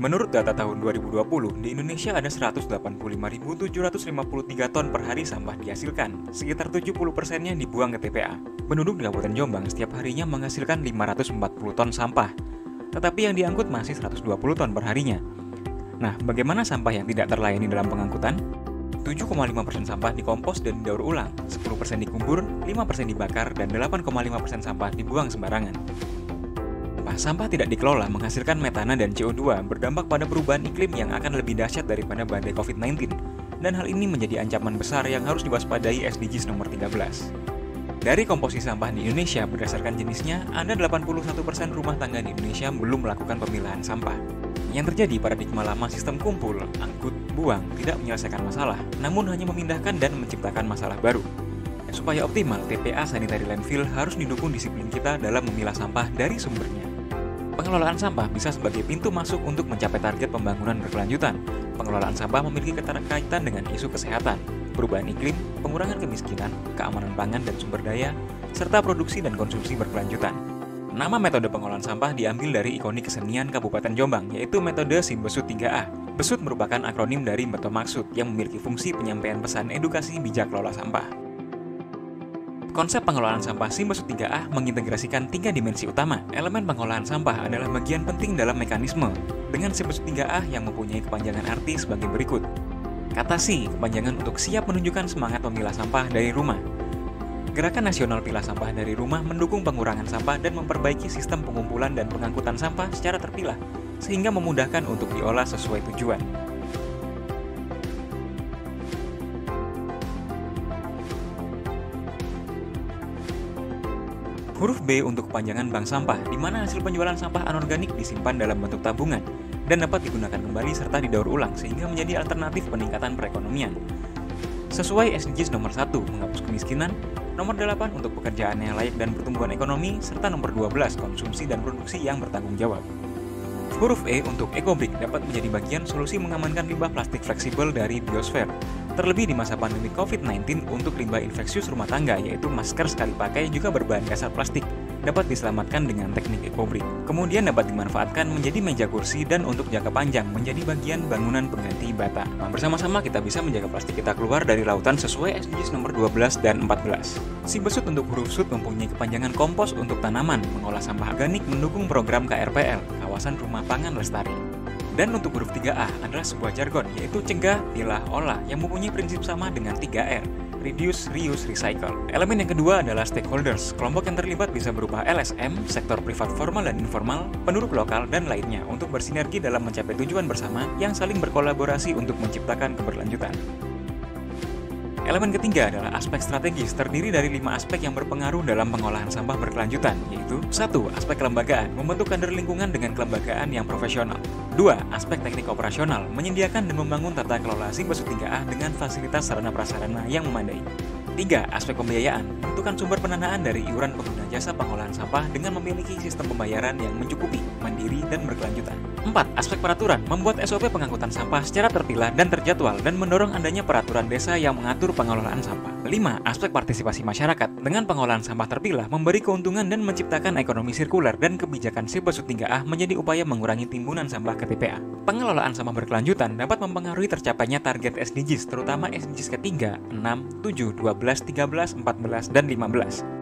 Menurut data tahun 2020, di Indonesia ada 185.753 ton per hari sampah dihasilkan. Sekitar 70%-nya dibuang ke TPA. Penduduk di Kabupaten Jombang setiap harinya menghasilkan 540 ton sampah. Tetapi yang diangkut masih 120 ton per harinya. Nah, bagaimana sampah yang tidak terlayani dalam pengangkutan? 7,5% sampah dikompos dan didaur ulang, 10% dikubur, 5% dibakar, dan 8,5% sampah dibuang sembarangan. Sampah tidak dikelola menghasilkan metana dan CO2, berdampak pada perubahan iklim yang akan lebih dahsyat daripada badai COVID-19. Dan hal ini menjadi ancaman besar yang harus diwaspadai SDGs nomor 13. Dari komposisi sampah di Indonesia berdasarkan jenisnya, ada 81% rumah tangga di Indonesia belum melakukan pemilahan sampah. Yang terjadi paradigma lama sistem kumpul, angkut, buang tidak menyelesaikan masalah, namun hanya memindahkan dan menciptakan masalah baru. Supaya optimal, TPA Sanitary Landfill harus didukung disiplin kita dalam memilah sampah dari sumbernya. Pengelolaan sampah bisa sebagai pintu masuk untuk mencapai target pembangunan berkelanjutan. Pengelolaan sampah memiliki keterkaitan dengan isu kesehatan, perubahan iklim, pengurangan kemiskinan, keamanan pangan dan sumber daya, serta produksi dan konsumsi berkelanjutan. Nama metode pengolahan sampah diambil dari ikonik kesenian Kabupaten Jombang, yaitu metode Simbesut 3A. Besut merupakan akronim dari Beto Maksud yang memiliki fungsi penyampaian pesan edukasi bijak kelola sampah. Konsep pengelolaan sampah Simbesut 3A mengintegrasikan 3 dimensi utama. Elemen pengolahan sampah adalah bagian penting dalam mekanisme, dengan Simbesut 3A yang mempunyai kepanjangan arti sebagai berikut. Kata Si, kepanjangan untuk siap menunjukkan semangat memilah sampah dari rumah. Gerakan Nasional Pilah Sampah dari Rumah mendukung pengurangan sampah dan memperbaiki sistem pengumpulan dan pengangkutan sampah secara terpilah, sehingga memudahkan untuk diolah sesuai tujuan. Huruf B untuk kepanjangan bank sampah, di mana hasil penjualan sampah anorganik disimpan dalam bentuk tabungan dan dapat digunakan kembali serta didaur ulang sehingga menjadi alternatif peningkatan perekonomian. Sesuai SDGs nomor 1, menghapus kemiskinan, nomor 8 untuk pekerjaan yang layak dan pertumbuhan ekonomi, serta nomor 12, konsumsi dan produksi yang bertanggung jawab. Huruf E untuk EcoBrick dapat menjadi bagian solusi mengamankan limbah plastik fleksibel dari biosfer. Terlebih di masa pandemi COVID-19 untuk limbah infeksius rumah tangga yaitu masker sekali pakai juga berbahan dasar plastik dapat diselamatkan dengan teknik EcoBrick. Kemudian dapat dimanfaatkan menjadi meja kursi dan untuk jangka panjang menjadi bagian bangunan pengganti bata. Bersama-sama kita bisa menjaga plastik kita keluar dari lautan sesuai SDGs nomor 12 dan 14. Simbesut untuk huruf Sud mempunyai kepanjangan kompos untuk tanaman, mengolah sampah organik mendukung program KRPL, Kawasan Rumah Pangan Lestari. Dan untuk huruf 3A adalah sebuah jargon, yaitu cegah, pilah, olah, yang mempunyai prinsip sama dengan 3R, Reduce, Reuse, Recycle. Elemen yang kedua adalah stakeholders. Kelompok yang terlibat bisa berupa LSM, sektor privat formal dan informal, penduduk lokal, dan lainnya untuk bersinergi dalam mencapai tujuan bersama yang saling berkolaborasi untuk menciptakan keberlanjutan. Elemen ketiga adalah aspek strategis, terdiri dari 5 aspek yang berpengaruh dalam pengolahan sampah berkelanjutan, yaitu 1. Aspek kelembagaan, membentuk kader lingkungan dengan kelembagaan yang profesional. 2. Aspek teknik operasional, menyediakan dan membangun tata kelola Simbesut 3A dengan fasilitas sarana prasarana yang memadai. 3. Aspek pembiayaan, menentukan sumber pendanaan dari iuran pengguna jasa pengolahan sampah dengan memiliki sistem pembayaran yang mencukupi, mandiri, dan berkelanjutan. 4. Aspek peraturan, membuat SOP pengangkutan sampah secara terpilah dan terjadwal dan mendorong adanya peraturan desa yang mengatur pengelolaan sampah. 5. Aspek partisipasi masyarakat, dengan pengolahan sampah terpilah memberi keuntungan dan menciptakan ekonomi sirkuler dan kebijakan Simbesut 3A menjadi upaya mengurangi timbunan sampah ke TPA. Pengelolaan sampah berkelanjutan dapat mempengaruhi tercapainya target SDGs, terutama SDGs ketiga, 6, 7, 12, 13, 14, dan 15.